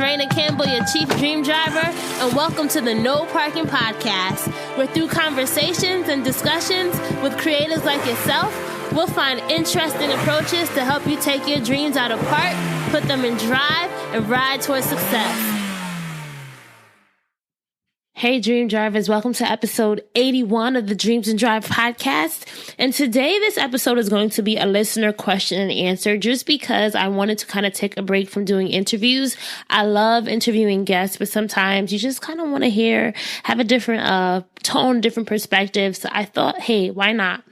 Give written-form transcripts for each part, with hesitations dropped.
Raina Campbell, your Chief Dream Driver, and welcome to the No Parking Podcast, where through conversations and discussions with creators like yourself, we'll find interesting approaches to help you take your dreams out of park, put them in drive, and ride towards success. Hey, Dream Drivers. Welcome to episode 81 of the Dreams and Drive podcast. And today, this episode is going to be a listener question and answer just because I wanted to kind of take a break from doing interviews. I love interviewing guests, but sometimes you just kind of want to have a different tone, different perspective. So I thought, hey, why not?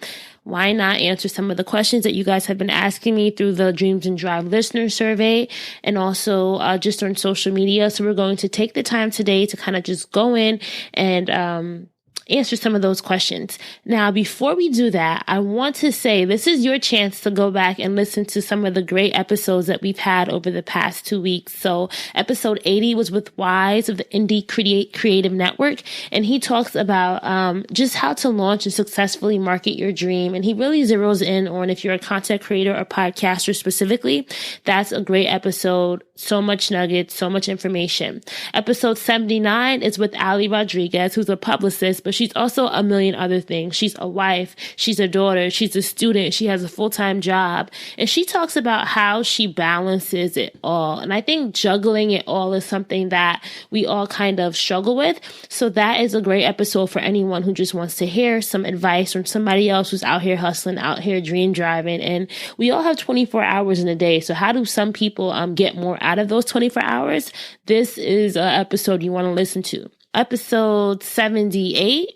Why not answer some of the questions that you guys have been asking me through the Dreams and Drive listener survey and also just on social media. So we're going to take the time today to kind of just go in and answer some of those questions. Now, before we do that, I want to say this is your chance to go back and listen to some of the great episodes that we've had over the past 2 weeks. So episode 80 was with Wise of the Indie Creative Network, and he talks about just how to launch and successfully market your dream. And he really zeroes in on if you're a content creator or podcaster specifically. That's a great episode. So much nuggets, so much information. Episode 79 is with Ali Rodriguez, who's a publicist, but she's also a million other things. She's a wife, she's a daughter, she's a student, she has a full-time job, and she talks about how she balances it all. And I think juggling it all is something that we all kind of struggle with. So that is a great episode for anyone who just wants to hear some advice from somebody else who's out here hustling, out here dream driving. And we all have 24 hours in a day. So how do some people get more out of those 24 hours? This is an episode you want to listen to. Episode 78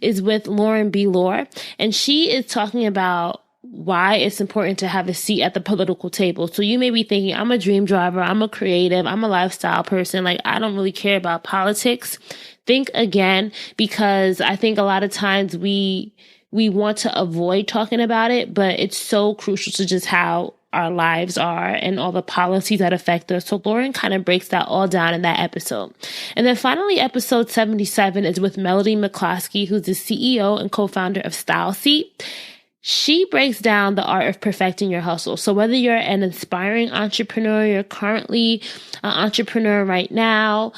is with Lauren B. Lohr, and she is talking about why it's important to have a seat at the political table. So you may be thinking, I'm a dream driver, I'm a creative, I'm a lifestyle person, like I don't really care about politics. Think again, because I think a lot of times we want to avoid talking about it, but it's so crucial to just how our lives are and all the policies that affect us. So Lauren kind of breaks that all down in that episode. And then finally, episode 77 is with Melody McCloskey, who's the CEO and co-founder of Style Seat. She breaks down the art of perfecting your hustle. So whether you're an aspiring entrepreneur, you're currently an entrepreneur right now,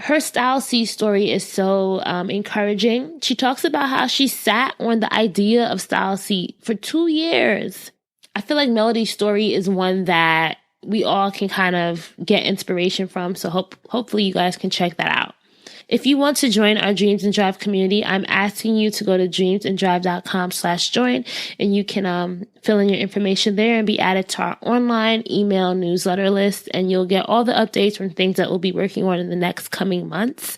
her Style Seat story is so encouraging. She talks about how she sat on the idea of Style Seat for 2 years. I feel like Melody's story is one that we all can kind of get inspiration from. So hopefully you guys can check that out. If you want to join our Dreams and Drive community, I'm asking you to go to dreamsanddrive.com/join, and you can fill in your information there and be added to our online email newsletter list, and you'll get all the updates from things that we'll be working on in the next coming months.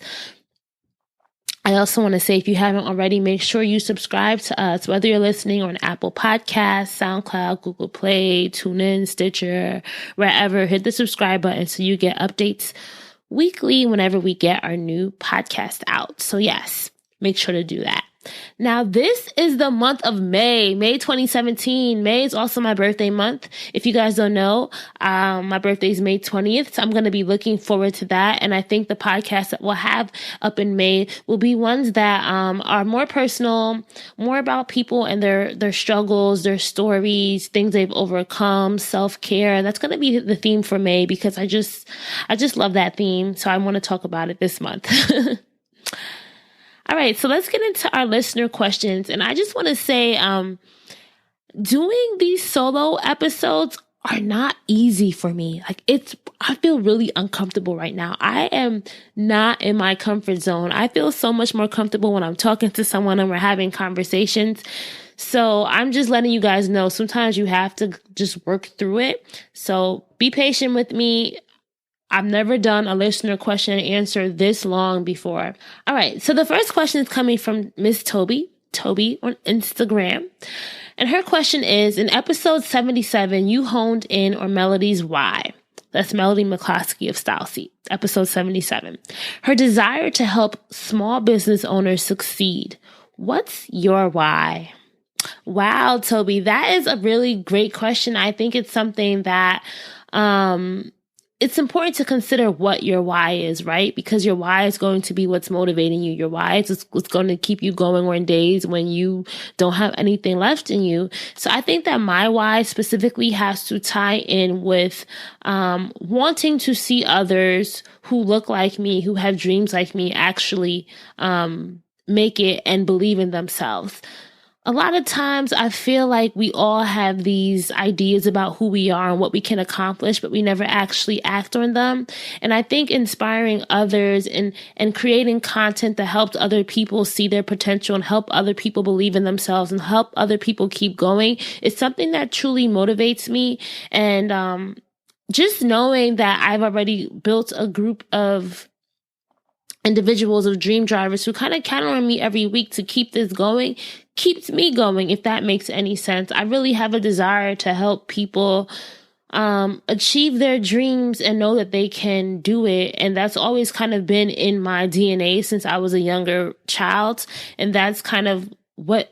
I also want to say, if you haven't already, make sure you subscribe to us, whether you're listening on Apple Podcasts, SoundCloud, Google Play, TuneIn, Stitcher, wherever. Hit the subscribe button so you get updates weekly whenever we get our new podcast out. So yes, make sure to do that. Now, this is the month of May 2017. May is also my birthday month. If you guys don't know, my birthday is May 20th. So I'm going to be looking forward to that. And I think the podcast that we'll have up in May will be ones that are more personal, more about people and their struggles, their stories, things they've overcome, self-care. That's going to be the theme for May because I just love that theme. So I want to talk about it this month. All right, so let's get into our listener questions. And I just want to say, doing these solo episodes are not easy for me. I feel really uncomfortable right now. I am not in my comfort zone. I feel so much more comfortable when I'm talking to someone and we're having conversations. So I'm just letting you guys know, sometimes you have to just work through it. So be patient with me. I've never done a listener question and answer this long before. All right. So the first question is coming from Miss Toby on Instagram. And her question is, in episode 77, you honed in on Melody's why. That's Melody McCloskey of Style Seat, episode 77. Her desire to help small business owners succeed. What's your why? Wow, Toby, that is a really great question. I think it's something that, it's important to consider what your why is, right? Because your why is going to be what's motivating you. Your why is what's going to keep you going on days when you don't have anything left in you. So I think that my why specifically has to tie in with wanting to see others who look like me, who have dreams like me, actually make it and believe in themselves. A lot of times I feel like we all have these ideas about who we are and what we can accomplish, but we never actually act on them. And I think inspiring others and creating content that helps other people see their potential and help other people believe in themselves and help other people keep going is something that truly motivates me. And just knowing that I've already built a group of individuals, of dream drivers who kind of count on me every week to keep this going, keeps me going, if that makes any sense. I really have a desire to help people achieve their dreams and know that they can do it. And that's always kind of been in my DNA since I was a younger child. And that's kind of what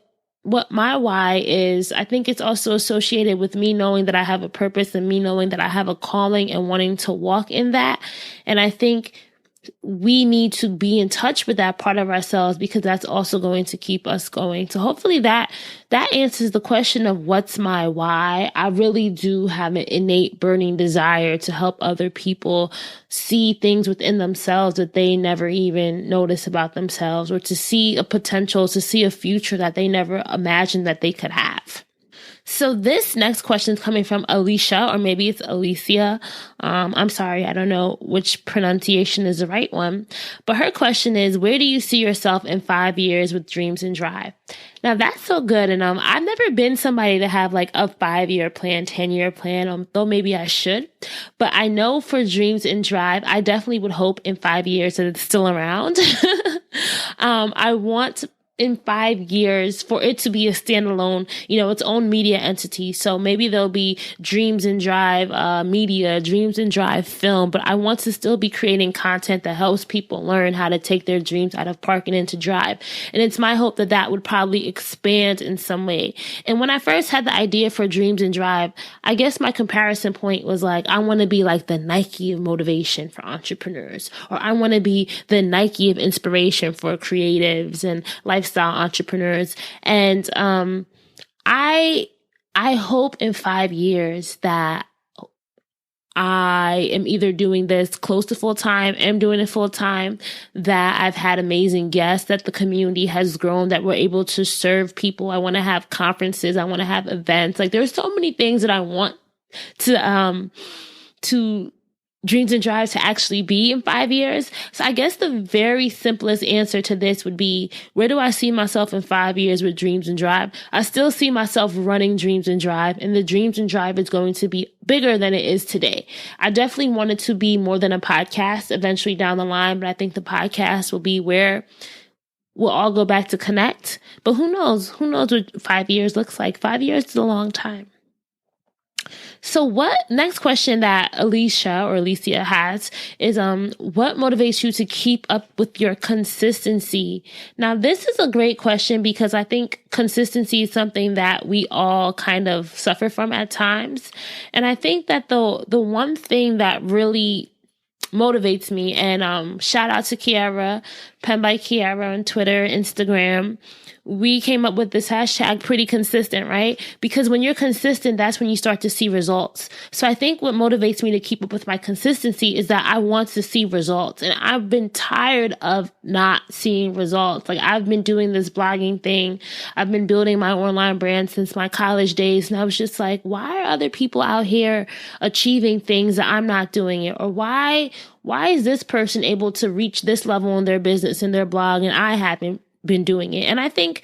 my why is. I think it's also associated with me knowing that I have a purpose and me knowing that I have a calling and wanting to walk in that. And I think we need to be in touch with that part of ourselves because that's also going to keep us going. So hopefully that answers the question of what's my why. I really do have an innate burning desire to help other people see things within themselves that they never even notice about themselves, or to see a potential, to see a future that they never imagined that they could have. So this next question is coming from Alicia, or maybe it's Alicia. I'm sorry, I don't know which pronunciation is the right one. But her question is, where do you see yourself in 5 years with dreams and drive? Now that's so good. And I've never been somebody to have like a 5-year plan, 10-year plan, though maybe I should. But I know for dreams and drive, I definitely would hope in 5 years that it's still around. I want in 5 years for it to be a standalone, its own media entity. So maybe there'll be Dreams and Drive media, Dreams and Drive film, but I want to still be creating content that helps people learn how to take their dreams out of park and into drive. And it's my hope that that would probably expand in some way. And when I first had the idea for Dreams and Drive, I guess my comparison point was like, I want to be like the Nike of motivation for entrepreneurs, or I want to be the Nike of inspiration for creatives and lifestyle entrepreneurs. And I hope in 5 years that I am either doing this close to full time, am doing it full time, that I've had amazing guests, that the community has grown, that we're able to serve people. I want to have conferences. I want to have events. Like there's so many things that I want to Dreams and Drives to actually be in 5 years. So I guess the very simplest answer to this would be, where do I see myself in 5 years with Dreams and Drive? I still see myself running Dreams and Drive, and the Dreams and Drive is going to be bigger than it is today. I definitely want it to be more than a podcast eventually down the line, but I think the podcast will be where we'll all go back to connect. But who knows? Who knows what 5 years looks like? 5 years is a long time. So next question that Alicia has is, what motivates you to keep up with your consistency? Now, this is a great question because I think consistency is something that we all kind of suffer from at times. And I think that the one thing that really motivates me, and shout out to Kiara, Pen by Kiara on Twitter, Instagram. We came up with this hashtag pretty consistent, right? Because when you're consistent, that's when you start to see results. So I think what motivates me to keep up with my consistency is that I want to see results. And I've been tired of not seeing results. Like I've been doing this blogging thing. I've been building my online brand since my college days. And I was just like, why are other people out here achieving things that I'm not doing it? Or why is this person able to reach this level in their business and their blog and I haven't been doing it? And I think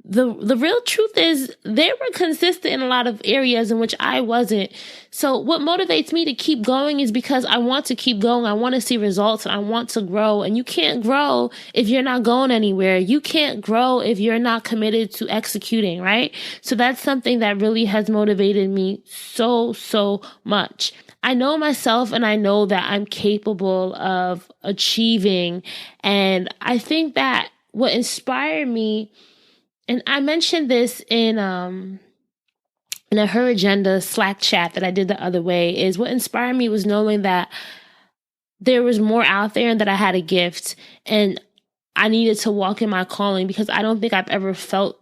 the real truth is they were consistent in a lot of areas in which I wasn't. So what motivates me to keep going is because I want to keep going. I want to see results and I want to grow. And you can't grow if you're not going anywhere. You can't grow if you're not committed to executing, right? So that's something that really has motivated me so much. I know myself and I know that I'm capable of achieving. And I think that what inspired me, and I mentioned this in in a Her Agenda Slack chat that I did the other way, is what inspired me was knowing that there was more out there and that I had a gift and I needed to walk in my calling, because I don't think I've ever felt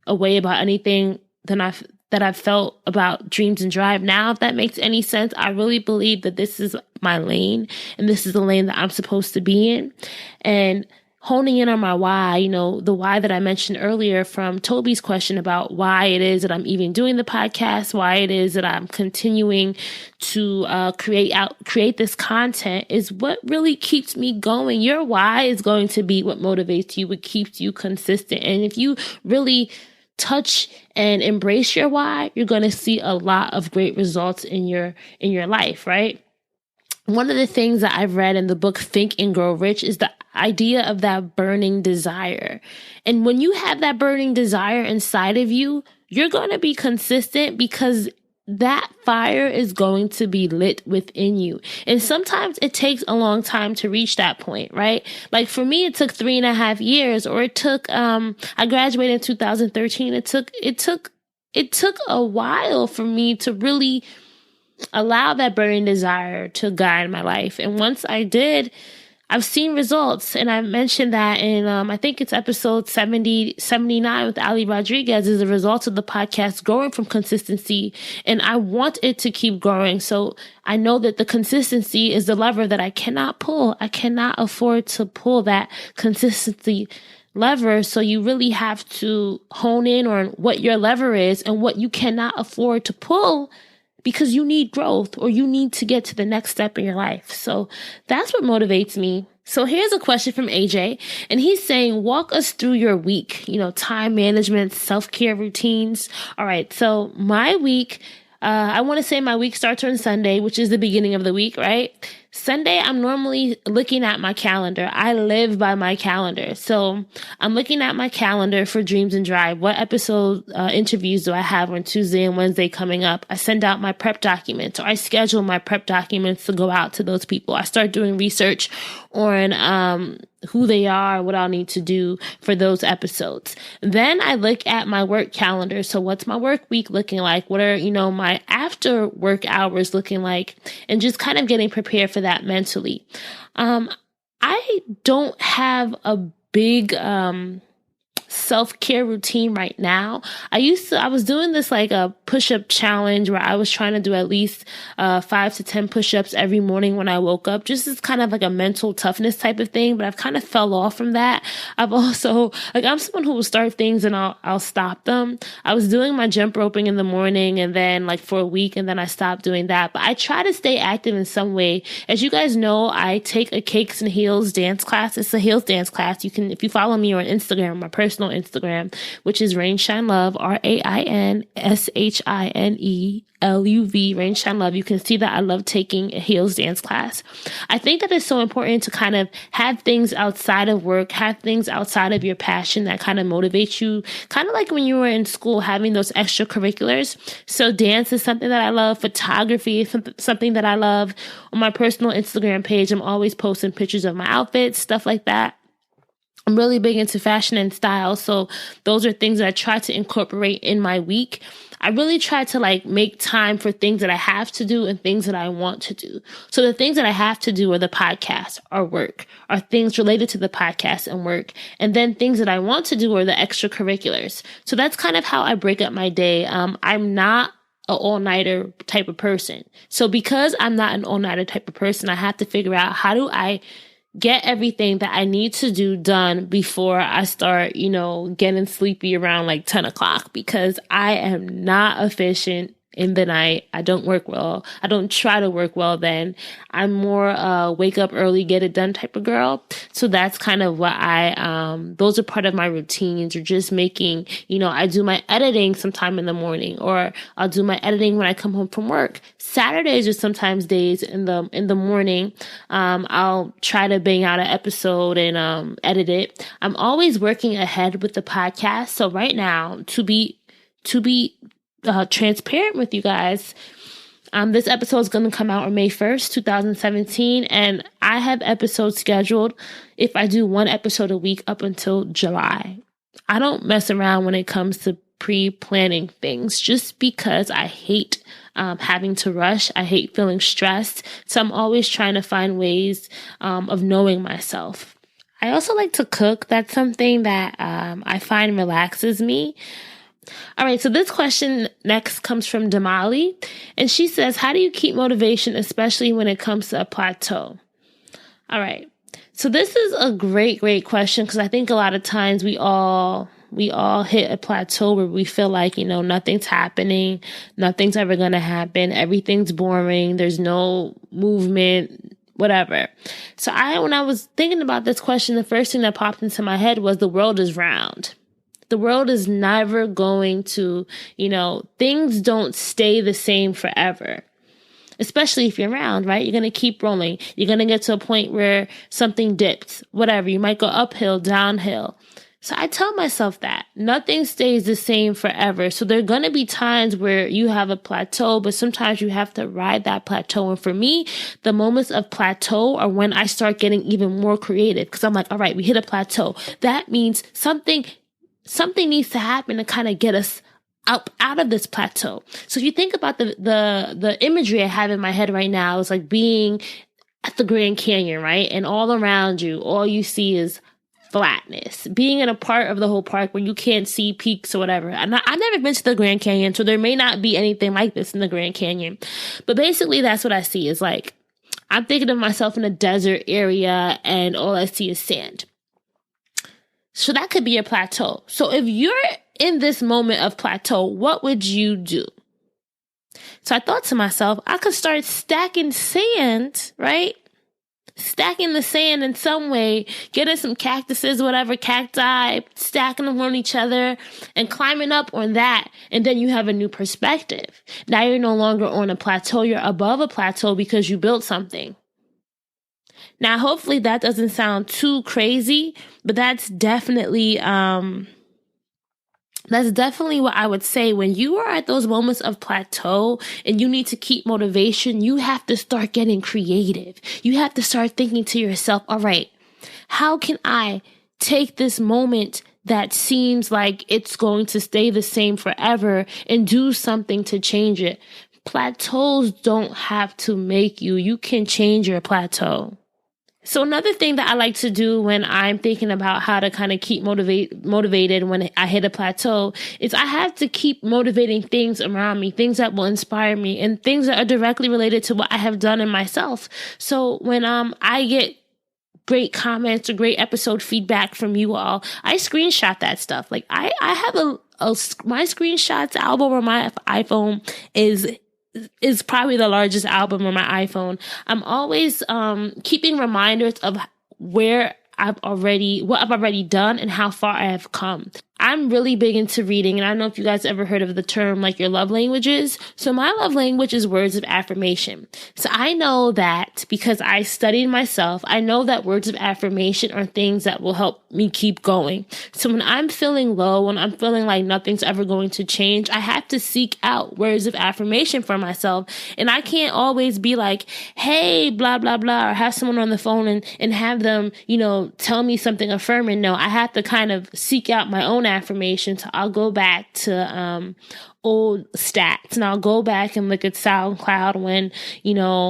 a way about anything that I've felt about Dreams and Drive now, if that makes any sense. I really believe that this is my lane and this is the lane that I'm supposed to be in. And honing in on my why, the why that I mentioned earlier from Toby's question about why it is that I'm even doing the podcast, why it is that I'm continuing to create this content, is what really keeps me going. Your why is going to be what motivates you, what keeps you consistent. And if you really touch and embrace your why, you're going to see a lot of great results in your life, right? One of the things that I've read in the book Think and Grow Rich is the idea of that burning desire. And when you have that burning desire inside of you, you're going to be consistent, because that fire is going to be lit within you. And sometimes it takes a long time to reach that point, right? Like for me, it took 3.5 years, or it took, I graduated in 2013. It took a while for me to really allow that burning desire to guide my life. And once I did, I've seen results. And I mentioned that in, I think it's episode 79 with Ali Rodriguez, is the result of the podcast growing from consistency. And I want it to keep growing. So I know that the consistency is the lever that I cannot pull. I cannot afford to pull that consistency lever. So you really have to hone in on what your lever is and what you cannot afford to pull, because you need growth, or you need to get to the next step in your life. So that's what motivates me. So here's a question from AJ, and he's saying, walk us through your week, time management, self-care routines. All right. So my week, I want to say my week starts on Sunday, which is the beginning of the week, right? Sunday, I'm normally looking at my calendar. I live by my calendar. So I'm looking at my calendar for Dreams and Drive. What episode interviews do I have on Tuesday and Wednesday coming up? I send out my prep documents, or I schedule my prep documents to go out to those people. I start doing research on who they are, what I'll need to do for those episodes. Then I look at my work calendar. So what's my work week looking like? What are, my after work hours looking like? And just kind of getting prepared for that mentally. I don't have a big self-care routine right now. I was doing this like a push-up challenge where I was trying to do at least 5 to 10 push-ups every morning when I woke up, just as kind of like a mental toughness type of thing. But I've kind of fell off from that. I've also, I'm someone who will start things and I'll stop them. I was doing my jump roping in the morning and then for a week, and then I stopped doing that. But I try to stay active in some way. As you guys know, I take a cakes and heels dance class. It's a heels dance class. You can, if you follow me on Instagram, my personal Instagram, which is Rain Shine Love, RAINSHINELUV, Rain Shine Love. You can see that I love taking a heels dance class. I think that it's so important to kind of have things outside of work, have things outside of your passion that kind of motivates you, kind of like when you were in school, having those extracurriculars. So dance is something that I love. Photography is something that I love. On my personal Instagram page, I'm always posting pictures of my outfits, stuff like that. I'm really big into fashion and style. So those are things that I try to incorporate in my week. I really try to make time for things that I have to do and things that I want to do. So the things that I have to do are the podcast or work, are things related to the podcast and work. And then things that I want to do are the extracurriculars. So that's kind of how I break up my day. I'm not an all-nighter type of person. So because I'm not an all-nighter type of person, I have to figure out, how do I get everything that I need to do done before I start, getting sleepy around 10 o'clock, because I am not efficient in the night. I don't work well. I don't try to work well then. I'm more wake up early, get it done type of girl. So that's kind of what those are part of my routines, or just making, I do my editing sometime in the morning, or I'll do my editing when I come home from work. Saturdays are sometimes days in the morning. I'll try to bang out an episode and edit it. I'm always working ahead with the podcast. So right now, to be transparent with you guys, this episode is going to come out on May 1st, 2017, and I have episodes scheduled if I do one episode a week up until July. I don't mess around when it comes to pre-planning things just because I hate having to rush. I hate feeling stressed. So I'm always trying to find ways of knowing myself. I also like to cook. That's something that I find relaxes me. All right, so this question next comes from Damali, and she says, how do you keep motivation, especially when it comes to a plateau? All right, so this is a great question because I think a lot of times we all hit a plateau where we feel like, nothing's happening, nothing's ever going to happen, everything's boring, there's no movement, whatever. So when I was thinking about this question, the first thing that popped into my head was the world is round. The world is never going to, things don't stay the same forever. Especially if you're round, right? You're going to keep rolling. You're going to get to a point where something dips, whatever. You might go uphill, downhill. So I tell myself that nothing stays the same forever. So there are going to be times where you have a plateau, but sometimes you have to ride that plateau. And for me, the moments of plateau are when I start getting even more creative because I'm like, all right, we hit a plateau. That means something needs to happen to kind of get us out of this plateau. So if you think about the imagery I have in my head right now, is like being at the Grand Canyon, right? And all around you, all you see is flatness. Being in a part of the whole park where you can't see peaks or whatever. I've never been to the Grand Canyon, so there may not be anything like this in the Grand Canyon. But basically, that's what I see is like, I'm thinking of myself in a desert area and all I see is sand. So that could be a plateau. So if you're in this moment of plateau, what would you do? So I thought to myself, I could start stacking sand, right? Stacking the sand in some way, getting some cactuses, whatever, cacti, stacking them on each other and climbing up on that. And then you have a new perspective. Now you're no longer on a plateau. You're above a plateau because you built something. Now, hopefully that doesn't sound too crazy, but that's definitely what I would say. When you are at those moments of plateau and you need to keep motivation, you have to start getting creative. You have to start thinking to yourself, all right, how can I take this moment that seems like it's going to stay the same forever and do something to change it? Plateaus don't have to make you. You can change your plateau. So another thing that I like to do when I'm thinking about how to kind of keep motivated when I hit a plateau is I have to keep motivating things around me, things that will inspire me and things that are directly related to what I have done in myself. So when I get great comments or great episode feedback from you all, I screenshot that stuff. Like I have my screenshots album on my iPhone is probably the largest album on my iPhone. I'm always keeping reminders of what I've already done and how far I have come. I'm really big into reading, and I don't know if you guys ever heard of the term like your love languages. So my love language is words of affirmation. So I know that because I studied myself, I know that words of affirmation are things that will help me keep going. So when I'm feeling low, when I'm feeling like nothing's ever going to change, I have to seek out words of affirmation for myself. And I can't always be like, hey, blah, blah, blah, or have someone on the phone and have them, tell me something affirming. No, I have to kind of seek out my own affirmation. So I'll go back to old stats and I'll go back and look at SoundCloud when,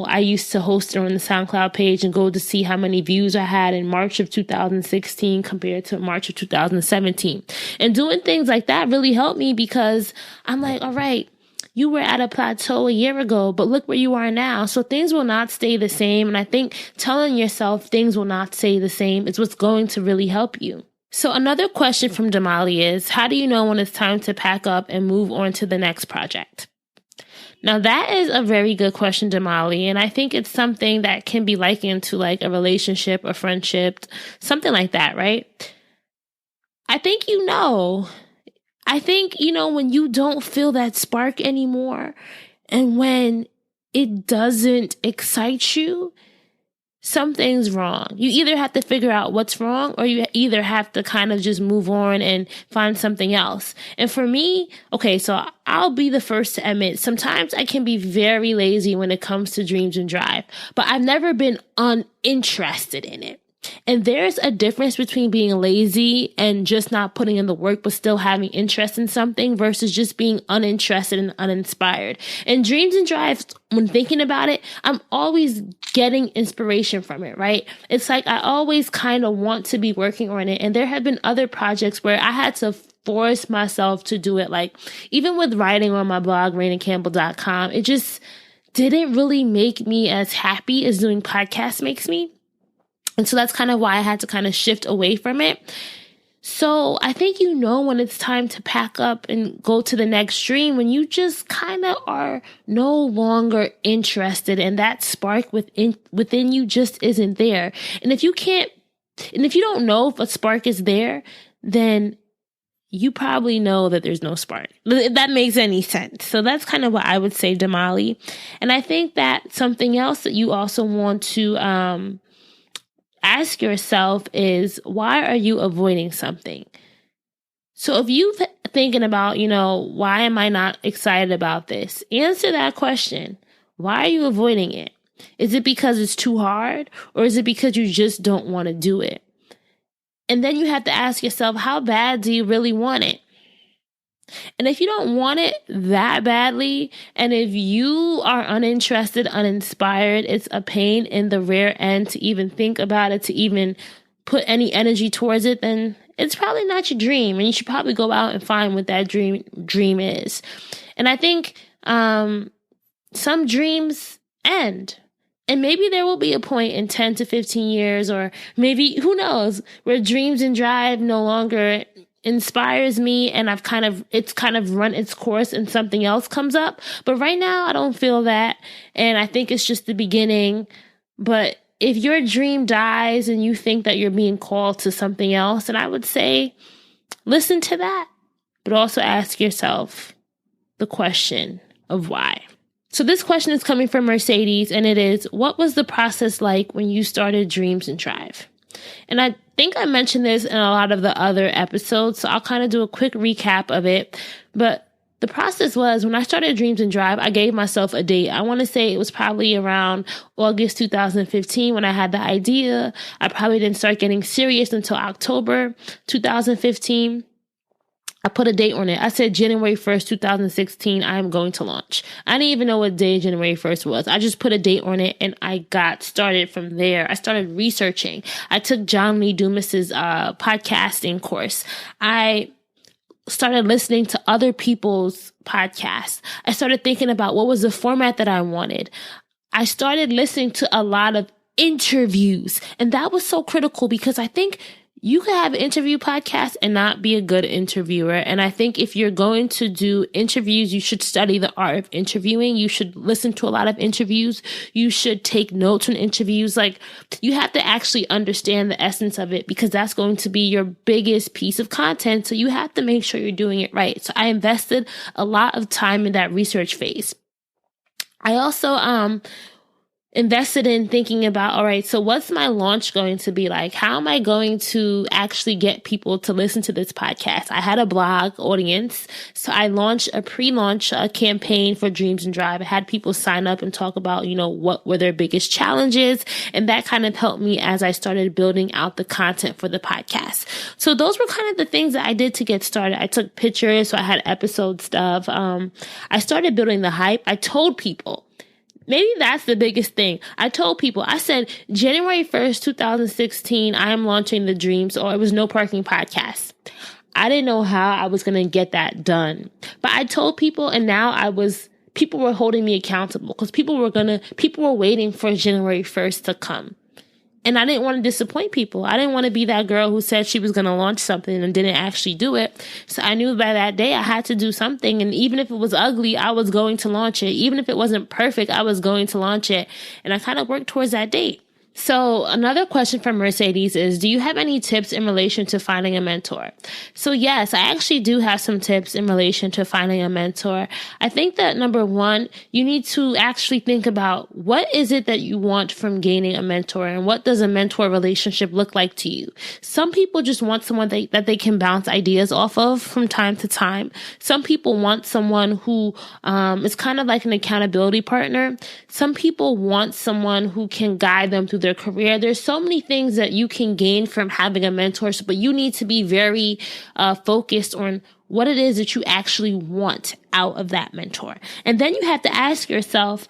I used to host it on the SoundCloud page and go to see how many views I had in March of 2016 compared to March of 2017. And doing things like that really helped me because I'm like, all right, you were at a plateau a year ago, but look where you are now. So things will not stay the same. And I think telling yourself things will not stay the same is what's going to really help you. So another question from Damali is, how do you know when it's time to pack up and move on to the next project? Now that is a very good question, Damali. And I think it's something that can be likened to like a relationship, a friendship, something like that, right? I think when you don't feel that spark anymore and when it doesn't excite you, something's wrong. You either have to figure out what's wrong or you either have to kind of just move on and find something else. And for me, so I'll be the first to admit, sometimes I can be very lazy when it comes to dreams and drive, but I've never been uninterested in it. And there's a difference between being lazy and just not putting in the work, but still having interest in something versus just being uninterested and uninspired. And dreams and drives, when thinking about it, I'm always getting inspiration from it, right? It's like I always kind of want to be working on it. And there have been other projects where I had to force myself to do it. Like even with writing on my blog, rainacampbell.com, it just didn't really make me as happy as doing podcasts makes me. And so that's kind of why I had to kind of shift away from it. So I think when it's time to pack up and go to the next dream, when you just kind of are no longer interested and that spark within you just isn't there. And if you don't know if a spark is there, then you probably know that there's no spark. If that makes any sense. So that's kind of what I would say, Damali. And I think that something else that you also want to, ask yourself is, why are you avoiding something? So if you're thinking about, why am I not excited about this? Answer that question. Why are you avoiding it? Is it because it's too hard, or is it because you just don't want to do it? And then you have to ask yourself, how bad do you really want it? And if you don't want it that badly, and if you are uninterested, uninspired, it's a pain in the rear end to even think about it, to even put any energy towards it, then it's probably not your dream. And you should probably go out and find what that dream is. And I think some dreams end. And maybe there will be a point in 10 to 15 years, or maybe, who knows, where dreams and drive no longer inspires me and it's kind of run its course and something else comes up. But right now I don't feel that. And I think it's just the beginning. But if your dream dies and you think that you're being called to something else, then I would say, listen to that, but also ask yourself the question of why. So this question is coming from Mercedes, and it is, what was the process like when you started Dreams and Drive? And I think I mentioned this in a lot of the other episodes, so I'll kind of do a quick recap of it. But the process was, when I started Dreams and Drive, I gave myself a date. I want to say it was probably around August 2015 when I had the idea. I probably didn't start getting serious until October 2015. I put a date on it. I said January 1st, 2016, I am going to launch. I didn't even know what day January 1st was. I just put a date on it and I got started from there. I started researching. I took John Lee Dumas's podcasting course. I started listening to other people's podcasts. I started thinking about what was the format that I wanted. I started listening to a lot of interviews, and that was so critical because I think you could have an interview podcast and not be a good interviewer. And I think if you're going to do interviews, you should study the art of interviewing. You should listen to a lot of interviews. You should take notes on interviews. Like, you have to actually understand the essence of it, because that's going to be your biggest piece of content. So you have to make sure you're doing it right. So I invested a lot of time in that research phase. I also, invested in thinking about, all right, so what's my launch going to be like? How am I going to actually get people to listen to this podcast? I had a blog audience, so I launched a pre-launch campaign for Dreams and Drive. I had people sign up and talk about, what were their biggest challenges, and that kind of helped me as I started building out the content for the podcast. So those were kind of the things that I did to get started. I took pictures, so I had episode stuff. I started building the hype. I told people, maybe that's the biggest thing. I told people, I said, January 1st, 2016, I am launching the Dreams, or it was No Parking Podcast. I didn't know how I was going to get that done. But I told people, and now people were holding me accountable, because people were waiting for January 1st to come. And I didn't want to disappoint people. I didn't want to be that girl who said she was going to launch something and didn't actually do it. So I knew by that day I had to do something. And even if it was ugly, I was going to launch it. Even if it wasn't perfect, I was going to launch it. And I kind of worked towards that date. So another question from Mercedes is, do you have any tips in relation to finding a mentor? So yes, I actually do have some tips in relation to finding a mentor. I think that number one, you need to actually think about, what is it that you want from gaining a mentor, and what does a mentor relationship look like to you? Some people just want someone that they can bounce ideas off of from time to time. Some people want someone who is kind of like an accountability partner. Some people want someone who can guide them through their their career. There's so many things that you can gain from having a mentor, but you need to be very focused on what it is that you actually want out of that mentor. And then you have to ask yourself,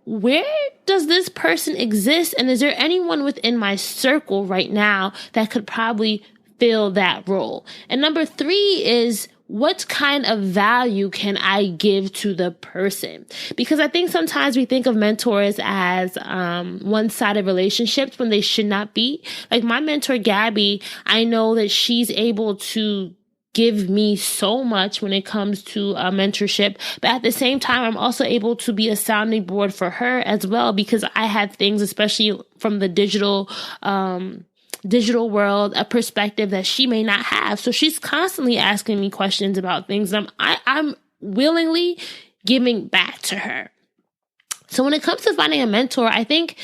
where does this person exist? And is there anyone within my circle right now that could probably fill that role? And number 3 is, what kind of value can I give to the person? Because I think sometimes we think of mentors as one-sided relationships when they should not be. Like my mentor, Gabby, I know that she's able to give me so much when it comes to mentorship. But at the same time, I'm also able to be a sounding board for her as well, because I have things, especially from the digital world, a perspective that she may not have. So she's constantly asking me questions about things. I'm willingly giving back to her. So when it comes to finding a mentor, I think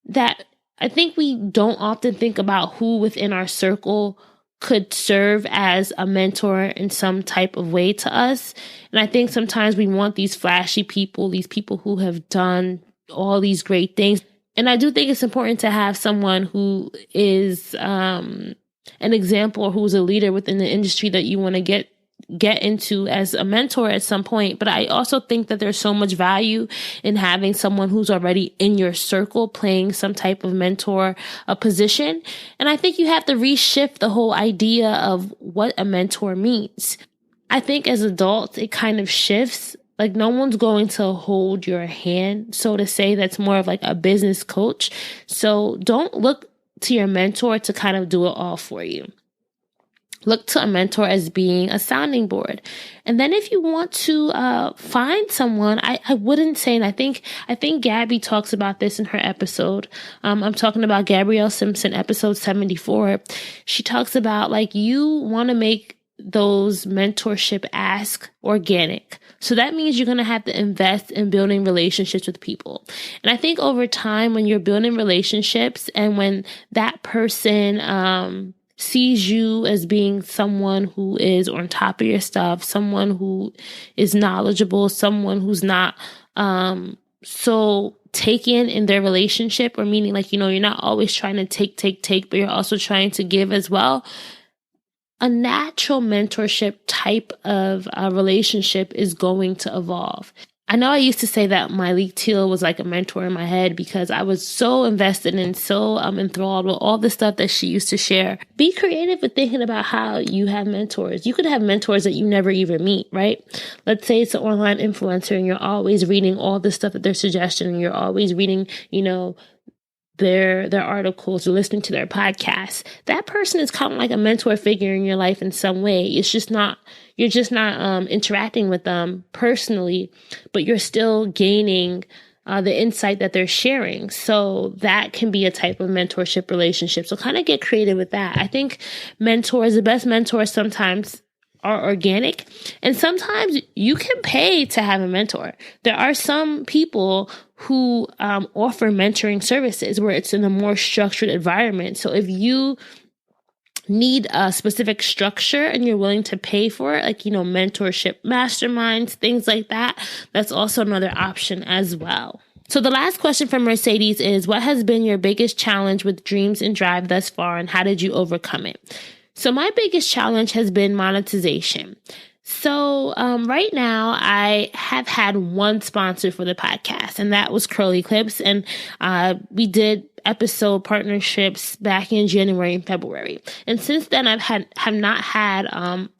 we don't often think about who within our circle could serve as a mentor in some type of way to us. And I think sometimes we want these flashy people, these people who have done all these great things. And I do think it's important to have someone who is an example, who's a leader within the industry that you want to get into as a mentor at some point. But I also think that there's so much value in having someone who's already in your circle playing some type of mentor position. And I think you have to reshift the whole idea of what a mentor means. I think as adults, it kind of shifts. Like no one's going to hold your hand, so to say. That's more of like a business coach. So don't look to your mentor to kind of do it all for you. Look to a mentor as being a sounding board. And then if you want to find someone, I wouldn't say, and I think Gabby talks about this in her episode. I'm talking about Gabrielle Simpson, episode 74. She talks about like you want to make those mentorship asks organic. So that means you're going to have to invest in building relationships with people. And I think over time, when you're building relationships and when that person sees you as being someone who is on top of your stuff, someone who is knowledgeable, someone who's not so taken in their relationship, or meaning like, you're not always trying to take, but you're also trying to give as well. A natural mentorship type of relationship is going to evolve. I know I used to say that Myleik Teele was like a mentor in my head because I was so invested and so enthralled with all the stuff that she used to share. Be creative with thinking about how you have mentors. You could have mentors that you never even meet, right? Let's say it's an online influencer and you're always reading all the stuff that they're suggesting, and you're always reading, their articles or listening to their podcasts. That person is kind of like a mentor figure in your life in some way. You're just not interacting with them personally, but you're still gaining the insight that they're sharing. So that can be a type of mentorship relationship. So kind of get creative with that. I think the best mentors sometimes are organic, and sometimes you can pay to have a mentor. There are some people who offer mentoring services where it's in a more structured environment. So if you need a specific structure and you're willing to pay for it, like, mentorship masterminds, things like that, that's also another option as well. So the last question from Mercedes is, what has been your biggest challenge with Dreams and Drive thus far, and how did you overcome it? So my biggest challenge has been monetization. So right now I have had one sponsor for the podcast, and that was Curly Clips. And we did episode partnerships back in January and February. And since then have not had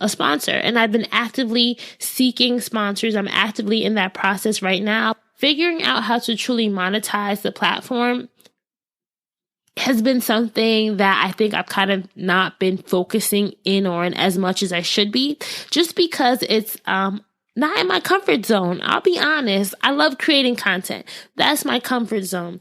a sponsor, and I've been actively seeking sponsors. I'm actively in that process right now. Figuring out how to truly monetize the platform has been something that I think I've kind of not been focusing in on as much as I should be, just because it's not in my comfort zone. I'll be honest. I love creating content. That's my comfort zone.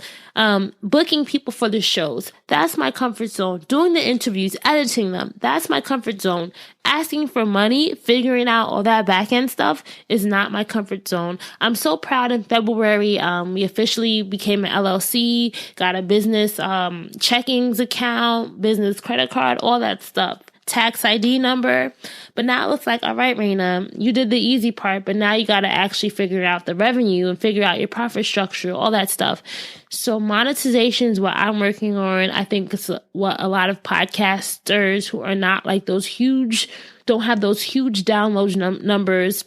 Booking people for the shows. That's my comfort zone. Doing the interviews, editing them. That's my comfort zone. Asking for money, figuring out all that back end stuff is not my comfort zone. I'm so proud in February. We officially became an LLC, got a business checkings account, business credit card, all that stuff. tax ID number. But now it's like, all right, Raina, you did the easy part, but now you got to actually figure out the revenue and figure out your profit structure, all that stuff. So monetization is what I'm working on. I think it's what a lot of podcasters who are not like those huge, don't have those huge download numbers,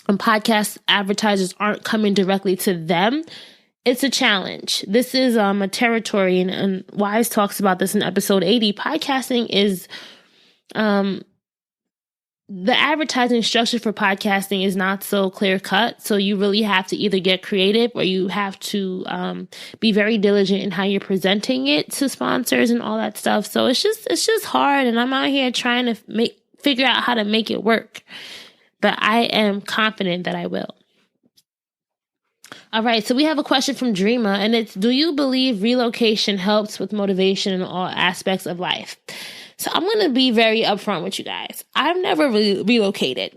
and podcast advertisers aren't coming directly to them. It's a challenge. This is a territory, and Wise talks about this in episode 80. Podcasting is, the advertising structure for podcasting is not so clear cut. So you really have to either get creative or you have to be very diligent in how you're presenting it to sponsors and all that stuff. So it's just hard, and I'm out here trying to figure out how to make it work. But I am confident that I will. All right, so we have a question from Dreama, and it's, do you believe relocation helps with motivation in all aspects of life? So I'm going to be very upfront with you guys. I've never relocated.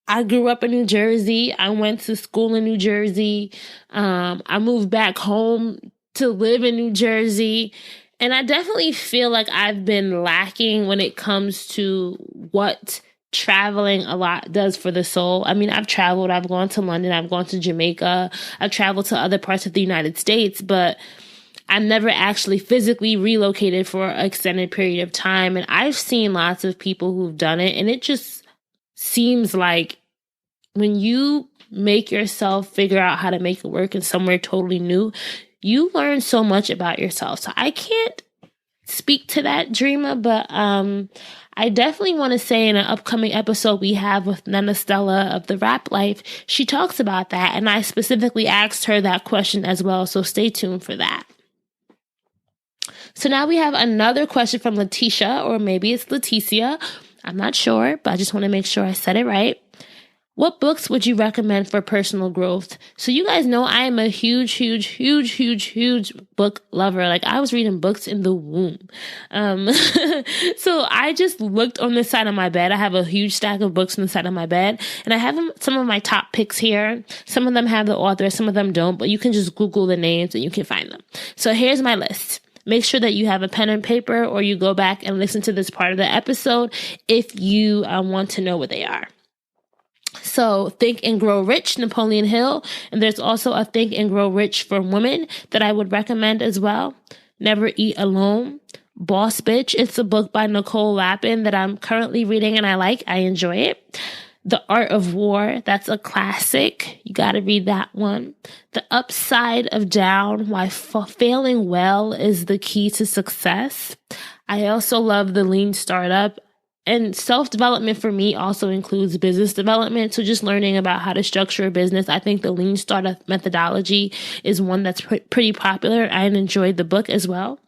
I grew up in New Jersey. I went to school in New Jersey. I moved back home to live in New Jersey. And I definitely feel like I've been lacking when it comes to what traveling a lot does for the soul. I mean, I've traveled, I've gone to London, I've gone to Jamaica, I've traveled to other parts of the United States, but I've never actually physically relocated for an extended period of time. And I've seen lots of people who've done it, and it just seems like when you make yourself figure out how to make it work in somewhere totally new, you learn so much about yourself. So I can't speak to that, Dreama, but I definitely want to say in an upcoming episode we have with Nana Stella of the Rap Life, she talks about that, and I specifically asked her that question as well, so stay tuned for that. So now we have another question from Letitia, or maybe it's Leticia. I'm not sure, but I just want to make sure I said it right. What books would you recommend for personal growth? So you guys know I am a huge book lover. Like, I was reading books in the womb. So I just looked on the side of my bed. I have a huge stack of books on the side of my bed, and I have some of my top picks here. Some of them have the author, some of them don't, but you can just Google the names and you can find them. So here's my list. Make sure that you have a pen and paper, or you go back and listen to this part of the episode if you want to know what they are. So Think and Grow Rich, Napoleon Hill. And there's also a Think and Grow Rich for women that I would recommend as well. Never Eat Alone. Boss Bitch. It's a book by Nicole Lapin that I'm currently reading and I like. I enjoy it. The Art of War. That's a classic. You got to read that one. The Upside of Down. Why Failing Well is the Key to Success. I also love The Lean Startup. And self-development for me also includes business development. So just learning about how to structure a business. I think the Lean Startup methodology is one that's pretty popular. I enjoyed the book as well.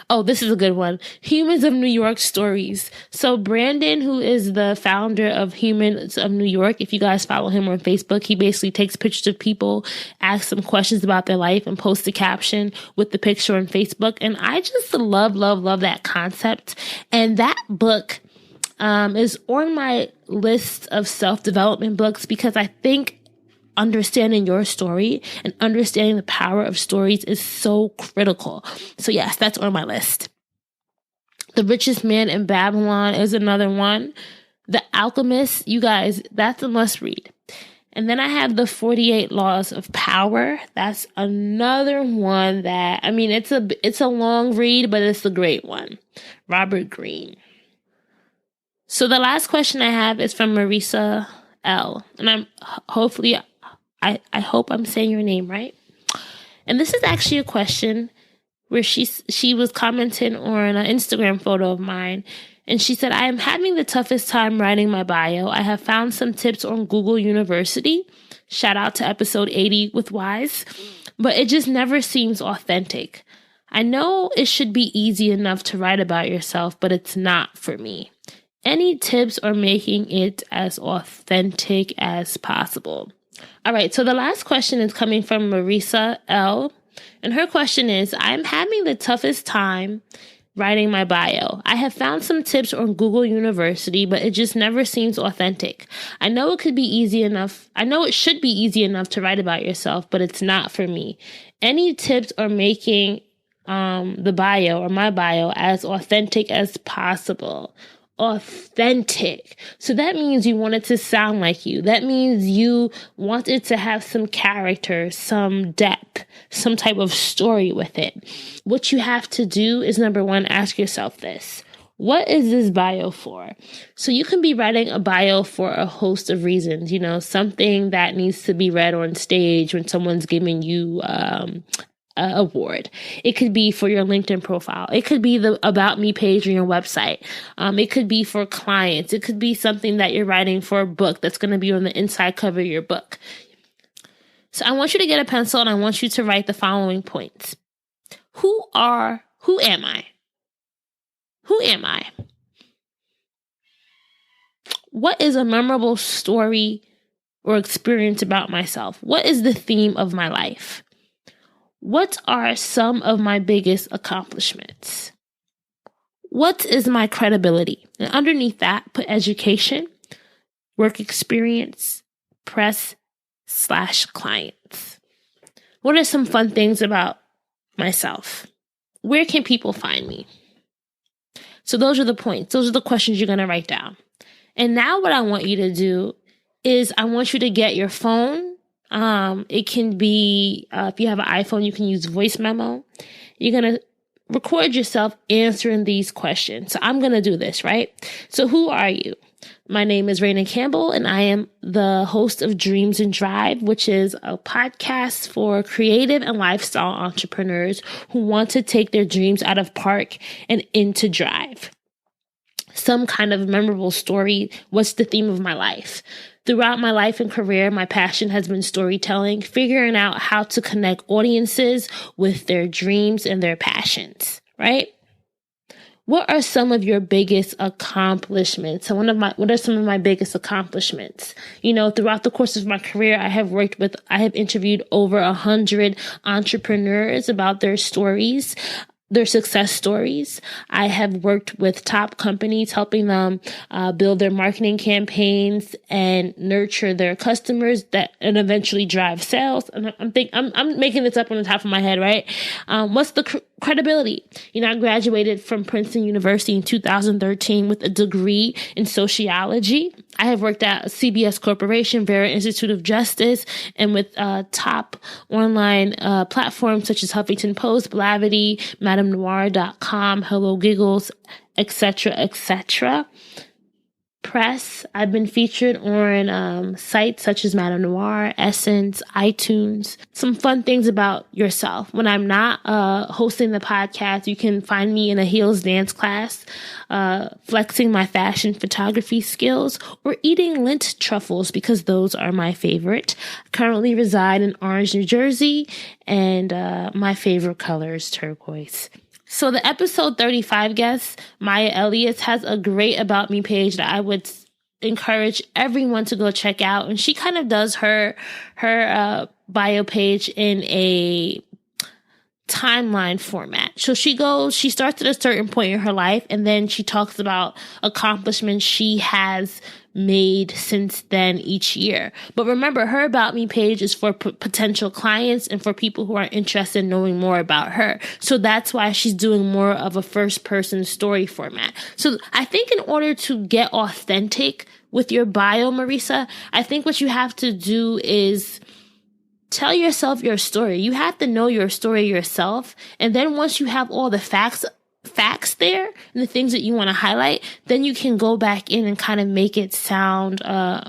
Oh, this is a good one. Humans of New York Stories. So Brandon, who is the founder of Humans of New York, if you guys follow him on Facebook, he basically takes pictures of people, asks them questions about their life, and posts a caption with the picture on Facebook. And I just love that concept. And that book is on my list of self-development books because I think understanding your story and understanding the power of stories is so critical. So yes, that's on my list. The Richest Man in Babylon is another one. The Alchemist, you guys, that's a must read. And then I have the 48 Laws of Power. That's another one that, I mean, it's a long read, but it's a great one. Robert Greene. So the last question I have is from Marisa L. And I hope I'm saying your name right. And this is actually a question where she was commenting on an Instagram photo of mine. And she said, I am having the toughest time writing my bio. I have found some tips on Google University. Shout out to episode 80 with Wise. But it just never seems authentic. I know it should be easy enough to write about yourself, but it's not for me. Any tips on making it as authentic as possible? All right, so the last question is coming from Marisa L. And her question is, I'm having the toughest time writing my bio. I have found some tips on Google University, but it just never seems authentic. I know it should be easy enough to write about yourself, but it's not for me. Any tips on making the bio or my bio as authentic as possible. Authentic. So that means you want it to sound like you. That means you want it to have some character, some depth, some type of story with it. What you have to do is, number one, ask yourself this. What is this bio for? So you can be writing a bio for a host of reasons, something that needs to be read on stage when someone's giving you award. It could be for your LinkedIn profile. It could be the About Me page on your website. It could be for clients. It could be something that you're writing for a book that's going to be on the inside cover of your book. So I want you to get a pencil and I want you to write the following points. Who am I? Who am I? What is a memorable story or experience about myself? What is the theme of my life? What are some of my biggest accomplishments? What is my credibility? And underneath that, put education, work experience, press/clients. What are some fun things about myself? Where can people find me? So those are the points. Those are the questions you're going to write down. And now what I want you to do is I want you to get your phone. It can be, if you have an iPhone, you can use voice memo. You're going to record yourself answering these questions. So I'm going to do this, right? So who are you? My name is Raina Campbell, and I am the host of Dreams and Drive, which is a podcast for creative and lifestyle entrepreneurs who want to take their dreams out of park and into drive. Some kind of memorable story. What's the theme of my life? Throughout my life and career, my passion has been storytelling, figuring out how to connect audiences with their dreams and their passions, right? What are some of your biggest accomplishments? So what are some of my biggest accomplishments? Throughout the course of my career, I have interviewed over 100 entrepreneurs about their stories, their success stories. I have worked with top companies, helping them build their marketing campaigns and nurture their customers and eventually drive sales. And I'm making this up on the top of my head, right? What's the credibility? I graduated from Princeton University in 2013 with a degree in sociology. I have worked at CBS Corporation, Vera Institute of Justice, and with top online platforms such as Huffington Post, Blavity, MadameNoir.com, Hello Giggles, etc., etc. Press. I've been featured on sites such as Madame Noir, Essence, iTunes. Some fun things about yourself. When I'm not hosting the podcast, you can find me in a heels dance class, flexing my fashion photography skills, or eating lint truffles because those are my favorite. I currently reside in Orange, New Jersey, and my favorite color is turquoise. So the episode 35 guest, Maya Elliott, has a great About Me page that I would encourage everyone to go check out. And she kind of does her bio page in a timeline format. So she starts at a certain point in her life, and then she talks about accomplishments she has made since then each year. But remember, her About Me page is for potential clients and for people who are interested in knowing more about her. So that's why she's doing more of a first person story format. So I think in order to get authentic with your bio, Marisa, I think what you have to do is tell yourself your story. You have to know your story yourself. And then once you have all the facts there and the things that you want to highlight, then you can go back in and kind of make it sound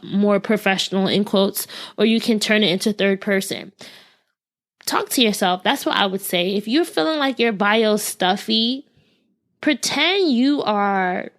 more professional, in quotes, or you can turn it into third person. Talk to yourself. That's what I would say. If you're feeling like your bio's stuffy, pretend you are,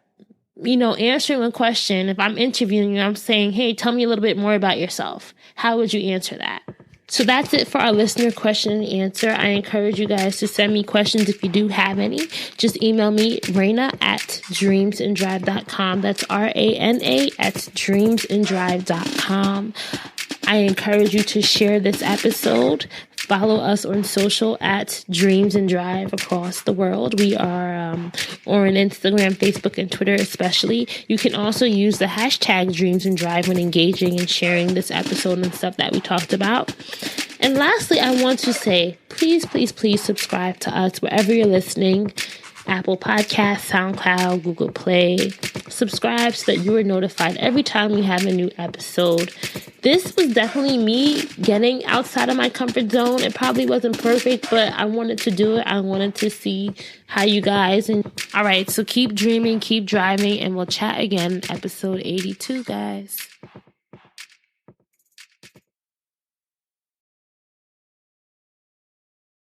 answering a question. If I'm interviewing you, I'm saying, hey, tell me a little bit more about yourself. How would you answer that? So that's it for our listener question and answer. I encourage you guys to send me questions if you do have any. Just email me, Raina at dreamsanddrive.com. That's RANA at dreamsanddrive.com. I encourage you to share this episode. Follow us on social at Dreams and Drive across the world. We are on Instagram, Facebook, and Twitter especially. You can also use the hashtag Dreams and Drive when engaging and sharing this episode and stuff that we talked about. And lastly, I want to say, please, please, please subscribe to us wherever you're listening. Apple Podcasts, SoundCloud, Google Play. Subscribe so that you are notified every time we have a new episode. This was definitely me getting outside of my comfort zone. It probably wasn't perfect, but I wanted to do it. I wanted to see how you guys. All right, so keep dreaming, keep driving, and we'll chat again, episode 82, guys.